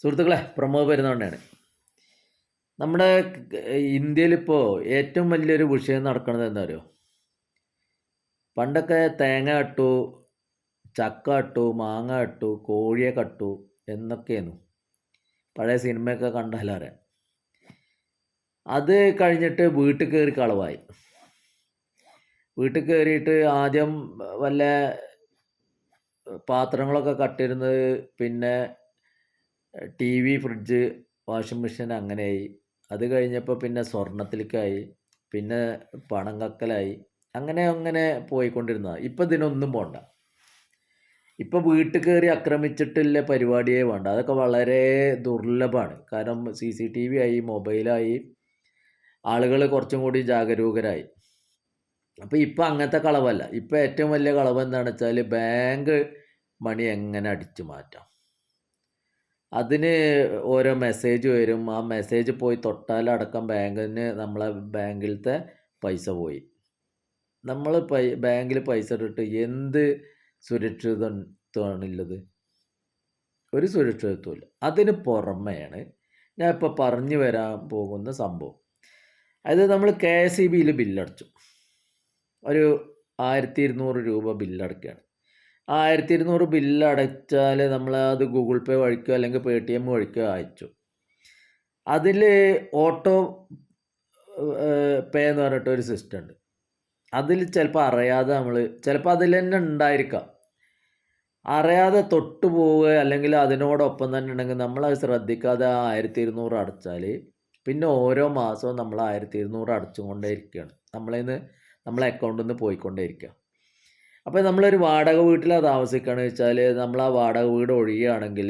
സുഹൃത്തുക്കളെ, പ്രമോ വരുന്നതുകൊണ്ടാണ് നമ്മുടെ ഇന്ത്യയിലിപ്പോൾ ഏറ്റവും വലിയൊരു വിഷയം നടക്കുന്നത് എന്താ അറിയോ? പണ്ടൊക്കെ തേങ്ങ കട്ടു, ചക്ക കട്ടു, മാങ്ങ കട്ടു, കോഴിയെ കട്ടു എന്നൊക്കെയായിരുന്നു പഴയ സിനിമയൊക്കെ കണ്ടാലറിയാം. അത് കഴിഞ്ഞിട്ട് വീട്ടിൽ കയറി കളവായി. വീട്ടിൽ കയറിയിട്ട് ആദ്യം വല്ല പാത്രങ്ങളൊക്കെ കട്ടിരുന്നത്, പിന്നെ T V, fridge, washing machine അങ്ങനെയായി. അത് കഴിഞ്ഞപ്പോൾ പിന്നെ സ്വർണത്തിലേക്കായി, പിന്നെ പണം കക്കലായി. അങ്ങനെ അങ്ങനെ പോയിക്കൊണ്ടിരുന്നതാണ്. ഇപ്പം ഇതിനൊന്നും പോണ്ട. ഇപ്പം വീട്ടിൽ കയറി ആക്രമിച്ചിട്ടുള്ള പരിപാടിയേ വേണ്ട. അതൊക്കെ വളരെ ദുർലഭമാണ്. കാരണം CCTV ആയി, മൊബൈലായി, ആളുകൾ കുറച്ചും കൂടി ജാഗരൂകരായി. അപ്പോൾ ഇപ്പം അങ്ങനത്തെ കളവല്ല. ഇപ്പം ഏറ്റവും വലിയ കളവ് എന്താണെന്ന് വെച്ചാൽ ബാങ്ക് മണി എങ്ങനെ അടിച്ചു മാറ്റാം. അതിന് ഓരോ മെസ്സേജ് വരും. ആ മെസ്സേജ് പോയി തൊട്ടാലടക്കം നമ്മളെ ബാങ്കിലത്തെ പൈസ പോയി. നമ്മൾ ബാങ്കിൽ പൈസ ഇട്ടിട്ട് എന്ത് സുരക്ഷിതത്വമാണുള്ളത്? ഒരു സുരക്ഷിതത്വമില്ല. അതിന് പുറമെയാണ് ഞാൻ ഇപ്പോൾ പറഞ്ഞു വരാൻ പോകുന്ന സംഭവം. അതായത് നമ്മൾ KSEBയിൽ ബില്ലടച്ചു. ഒരു 1200 രൂപ ബില്ലടക്കുകയാണ്. 1200 ബില്ലടച്ചാൽ നമ്മൾ അത് ഗൂഗിൾ പേ വഴിക്കോ അല്ലെങ്കിൽ Paytm വഴിക്കോ അയച്ചു. അതിൽ ഓട്ടോ പേ എന്ന് പറഞ്ഞിട്ടൊരു സിസ്റ്റം ഉണ്ട്. അതിൽ ചിലപ്പോൾ അറിയാതെ ചിലപ്പോൾ അതിൽ തന്നെ ഉണ്ടായിരിക്കാം, അറിയാതെ തൊട്ടു പോവുക അല്ലെങ്കിൽ അതിനോടൊപ്പം തന്നെ ഉണ്ടെങ്കിൽ നമ്മളത് ശ്രദ്ധിക്കാതെ 1200 അടച്ചാൽ പിന്നെ ഓരോ മാസവും നമ്മൾ 1200 അടച്ചുകൊണ്ടേ ഇരിക്കുകയാണ്. നമ്മളെ അക്കൗണ്ടിൽ നിന്ന് പോയിക്കൊണ്ടേ ഇരിക്കുക. അപ്പോൾ നമ്മളൊരു വാടക വീട്ടിലാണ് താമസിക്കുകയാണെന്ന് വെച്ചാൽ നമ്മൾ ആ വാടക വീട് ഒഴിയുകയാണെങ്കിൽ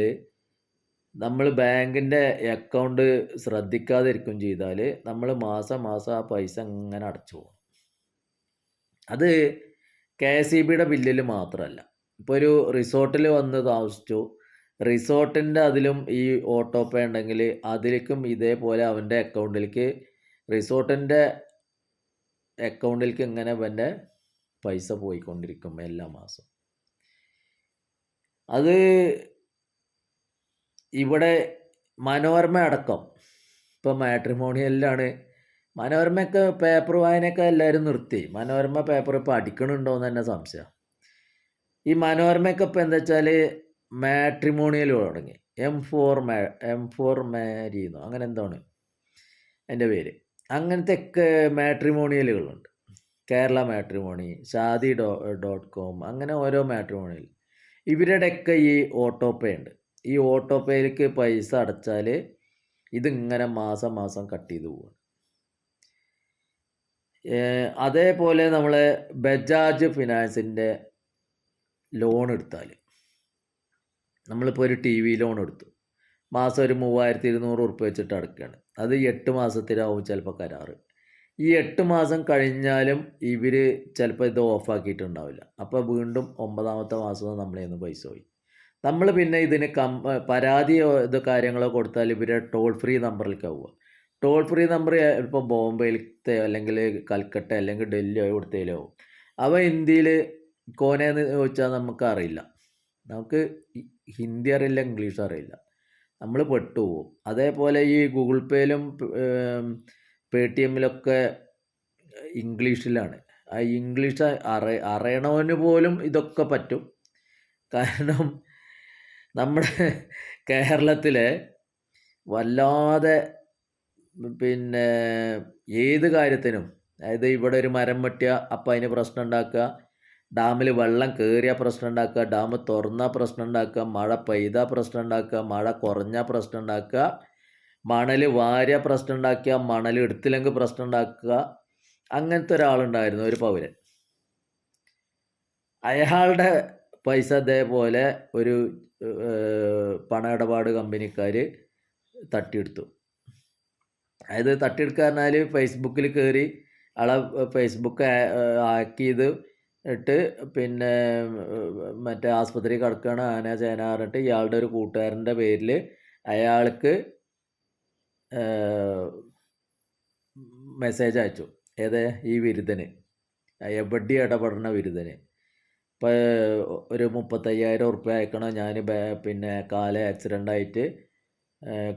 നമ്മൾ ബാങ്കിൻ്റെ അക്കൗണ്ട് ശ്രദ്ധിക്കാതിരിക്കും ചെയ്താൽ നമ്മൾ മാസം ആ പൈസ ഇങ്ങനെ അടച്ചു പോകും. അത് KSEBയുടെ ബില്ലിൽ മാത്രമല്ല. ഇപ്പോൾ ഒരു റിസോർട്ടിൽ വന്ന് താമസിച്ചു, റിസോർട്ടിൻ്റെ അതിലും ഈ ഓട്ടോ പേ ഉണ്ടെങ്കിൽ അതിലേക്കും ഇതേപോലെ അവൻ്റെ അക്കൗണ്ടിലേക്ക്, റിസോർട്ടിൻ്റെ അക്കൗണ്ടിലേക്ക് ഇങ്ങനെ അവൻ്റെ പൈസ പോയിക്കൊണ്ടിരിക്കും എല്ലാ മാസവും. അത് ഇവിടെ മനോരമ അടക്കം ഇപ്പോൾ മാട്രിമോണിയലിലാണ്. മനോരമയൊക്കെ പേപ്പർ വായനയൊക്കെ എല്ലാവരും നിർത്തി. മനോരമ പേപ്പർ ഇപ്പോൾ അടിക്കണുണ്ടോ എന്ന് തന്നെ സംശയം. ഈ മനോരമയൊക്കെ ഇപ്പോൾ എന്താ വെച്ചാൽ മാട്രിമോണിയൽ തുടങ്ങി. M4 മാരി എന്നോ അങ്ങനെ എന്താണ് എൻ്റെ പേര്. അങ്ങനത്തെ ഒക്കെ മാട്രിമോണിയലുകളുണ്ട്. കേരള മാട്രിമോണി, ഷാദി.com, അങ്ങനെ ഓരോ മാട്രിമോണിയൽ. ഇവരുടെയൊക്കെ ഈ ഓട്ടോ പേ ഉണ്ട്. ഈ ഓട്ടോ പേയിലേക്ക് പൈസ അടച്ചാൽ ഇതിങ്ങനെ മാസം കട്ട് ചെയ്ത് പോവുകയാണ്. അതേപോലെ നമ്മൾ ബജാജ് ഫിനാൻസിൻ്റെ ലോൺ എടുത്താൽ, നമ്മളിപ്പോൾ ഒരു TV ലോൺ എടുത്തു, മാസം ഒരു 3200 ഉറുപ്പ്യ വെച്ചിട്ട് അടക്കുകയാണ്. അത് 8 മാസത്തിലാവും ചിലപ്പോൾ കരാറ്. ഈ 8 മാസം കഴിഞ്ഞാലും ഇവർ ചിലപ്പോൾ ഇത് ഓഫാക്കിയിട്ടുണ്ടാവില്ല. അപ്പോൾ വീണ്ടും 9ാമത്തെ മാസം നമ്മളെ നിന്ന് പൈസ പോയി. നമ്മൾ പിന്നെ ഇതിന് പരാതിയോ കാര്യങ്ങളോ കൊടുത്താൽ ഇവരെ ടോൾ ഫ്രീ നമ്പറിലേക്ക് ആവുക. ടോൾ ഫ്രീ നമ്പർ ഇപ്പോൾ ബോംബെയിലത്തെ അല്ലെങ്കിൽ കൽക്കട്ട അല്ലെങ്കിൽ ഡൽഹിയോ എവിടത്തേലോ ആവും. അവ ഇന്ത്യയിൽ കോനയെന്ന് ചോദിച്ചാൽ നമുക്കറിയില്ല. നമുക്ക് ഹിന്ദി അറിയില്ല, ഇംഗ്ലീഷ് അറിയില്ല, നമ്മൾ പെട്ടുപോകും. അതേപോലെ ഈ ഗൂഗിൾ പേയിലും Paytmലൊക്കെ ഇംഗ്ലീഷിലാണ്. ആ ഇംഗ്ലീഷ് അറിയണവന് പോലും ഇതൊക്കെ പറ്റും. കാരണം നമ്മുടെ കേരളത്തിലെ വല്ലാതെ പിന്നെ ഏത് കാര്യത്തിനും, അതായത് ഇവിടെ ഒരു മരം വെട്ടിയ അപ്പം അതിന് പ്രശ്നം ഉണ്ടാക്കുക, ഡാമിൽ വെള്ളം കയറിയ പ്രശ്നം ഉണ്ടാക്കുക, ഡാം തുറന്ന പ്രശ്നം ഉണ്ടാക്കുക, മഴ പെയ്ത പ്രശ്നം ഉണ്ടാക്കുക, മഴ കുറഞ്ഞ പ്രശ്നം ഉണ്ടാക്കുക, മണൽ വാരിയ പ്രശ്നം ഉണ്ടാക്കുക, മണൽ എടുത്തില്ലെങ്കിൽ പ്രശ്നം ഉണ്ടാക്കുക. അങ്ങനത്തെ ഒരാളുണ്ടായിരുന്നു, ഒരു പൗരൻ. അയാളുടെ പൈസ ഇതേപോലെ ഒരു പണ ഇടപാട് കമ്പനിക്കാർ തട്ടിയെടുത്തു. അതായത് തട്ടിയെടുക്കുക പറഞ്ഞാൽ ഫേസ്ബുക്കിൽ കയറി ആളെ ഫേസ്ബുക്ക് ഹാക്ക് ചെയ്ത് ഇട്ട് പിന്നെ മറ്റേ ആസ്പത്രി കിടക്കുകയാണ് ആന ചേന പറഞ്ഞിട്ട് ഇയാളുടെ ഒരു കൂട്ടുകാരൻ്റെ പേരിൽ അയാൾക്ക് മെസ്സേജ് അയച്ചു. ഈ വിരുദ്ധന്, എവിടെ ഇടപെടുന്ന വിരുദ്ധന്, ഇപ്പോൾ ഒരു 35,000 ഉറുപ്പ്യ അയക്കണം, ഞാൻ പിന്നെ കാല് ആക്സിഡൻ്റ് ആയിട്ട്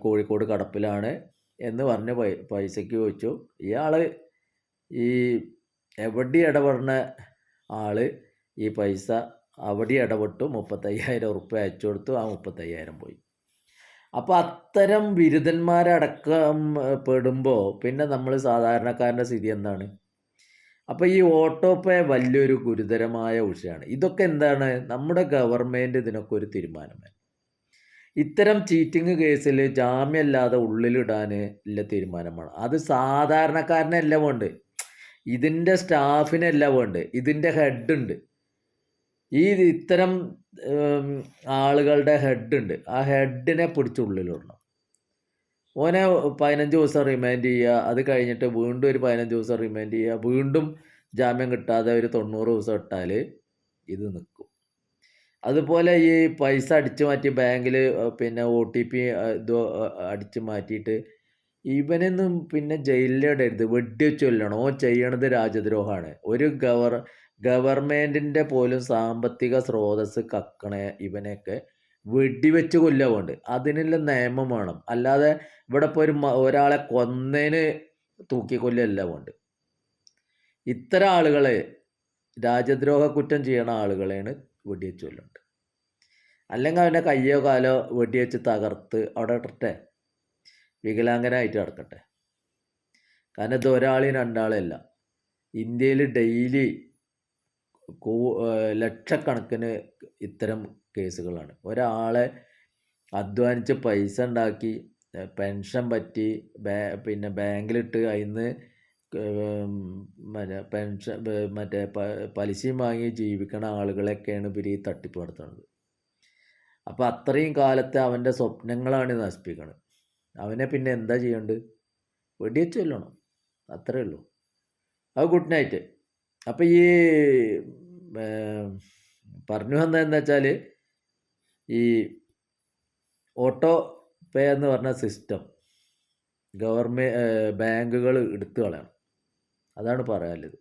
കോഴിക്കോട് കടപ്പിലാണ് എന്ന് പറഞ്ഞ് പൈസയ്ക്ക് ചോദിച്ചു. ഇയാൾ ഈ എവിടെ ഇടപെടുന്ന ആൾ ഈ പൈസ അവിടെ ഇടപെട്ടു 35,000 ഉറുപ്പ്യ അയച്ചു കൊടുത്തു. ആ 35,000 പോയി. അപ്പോൾ അത്തരം ബിരുദന്മാരടക്കം പെടുമ്പോൾ പിന്നെ നമ്മൾ സാധാരണക്കാരൻ്റെ സ്ഥിതി എന്താണ്? അപ്പോൾ ഈ ഓട്ടോ പേ വലിയൊരു ഗുരുതരമായ വിഷയമാണ്. ഇതൊക്കെ എന്താണ്? നമ്മുടെ ഗവൺമെൻറ് ഇതിനൊക്കെ ഒരു തീരുമാനം വേണം. ഇത്തരം ചീറ്റിംഗ് കേസിൽ ജാമ്യമില്ലാതെ ഉള്ളിലിടാൻ ഉള്ള തീരുമാനമാണ്. അത് സാധാരണക്കാരനല്ല വേണ്ടത്, ഇതിൻ്റെ സ്റ്റാഫിനല്ല വേണ്ടത്, ഇതിൻ്റെ ഹെഡുണ്ട്. ഇത്തരം ആളുകളുടെ ഹെഡുണ്ട്. ആ ഹെഡിനെ പിടിച്ച് ഉള്ളിലിടണം. ഓനെ 15 ദിവസം റിമാൻഡ് ചെയ്യുക, അത് കഴിഞ്ഞിട്ട് വീണ്ടും ഒരു 15 ദിവസം റിമാൻഡ് ചെയ്യുക, വീണ്ടും ജാമ്യം കിട്ടാതെ ഒരു 90 ദിവസം ഇട്ടാൽ ഇത് നിൽക്കും. അതുപോലെ ഈ പൈസ അടിച്ചു മാറ്റി ബാങ്കിൽ പിന്നെ OTP ഇത് അടിച്ചു മാറ്റിയിട്ട് ഇവനൊന്നും പിന്നെ ജയിലിലിടരുത്, വെടിവെച്ച് കൊല്ലണം. ഓ ചെയ്യണത് രാജ്യദ്രോഹമാണ്. ഒരു ഗവൺമെൻറ്റിൻ്റെ പോലും സാമ്പത്തിക സ്രോതസ്സ് കക്കണ ഇവനെയൊക്കെ വെടിവെച്ച് കൊല്ലുക വേണ്ട. അതിനുള്ള നിയമം വേണം. അല്ലാതെ ഇവിടെ ഇപ്പോൾ ഒരാളെ കൊന്നതിന് തൂക്കിക്കൊല്ലല്ല വേണ്ട. ഇത്തരം ആളുകളെ, രാജ്യദ്രോഹ കുറ്റം ചെയ്യണ ആളുകളെയാണ് വെടിവെച്ച് കൊല്ലുന്നത്. അല്ലെങ്കിൽ അവൻ്റെ കയ്യോ കാലോ വെടിവെച്ച് തകർത്ത് അവിടെ ഇട്ടട്ടെ, വികലാംഗനായിട്ട് കിടക്കട്ടെ. കാരണം ഇത് ഒരാളെയും രണ്ടാളെയല്ല, ഇന്ത്യയിൽ ഡെയിലി ലക്ഷക്കണക്കിന് ഇത്തരം കേസുകളാണ്. ഒരാളെ അധ്വാനിച്ച് പൈസ ഉണ്ടാക്കി പെൻഷൻ പറ്റി പിന്നെ ബാങ്കിലിട്ട് അതിന് പെൻഷൻ പലിശയും വാങ്ങി ജീവിക്കണ ആളുകളൊക്കെയാണ് ഇവർ ഈ തട്ടിപ്പ് നടത്തുന്നത്. അപ്പോൾ അത്രയും കാലത്തെ അവൻ്റെ സ്വപ്നങ്ങളാണ് നശിപ്പിക്കുന്നത്. അവനെ പിന്നെ എന്താ ചെയ്യേണ്ടത്? വെടിവെച്ച് കൊല്ലണം, അത്രേ ഉള്ളൂ. അത് ഗുഡ് നൈറ്റ്. അപ്പോൾ ഈ പറഞ്ഞു വന്നതെന്ന് വെച്ചാൽ ഈ ഓട്ടോ പേ എന്ന് പറഞ്ഞ സിസ്റ്റം ബാങ്കുകൾ എടുത്തു കളയണം. അതാണ് പറയാനുള്ളത്.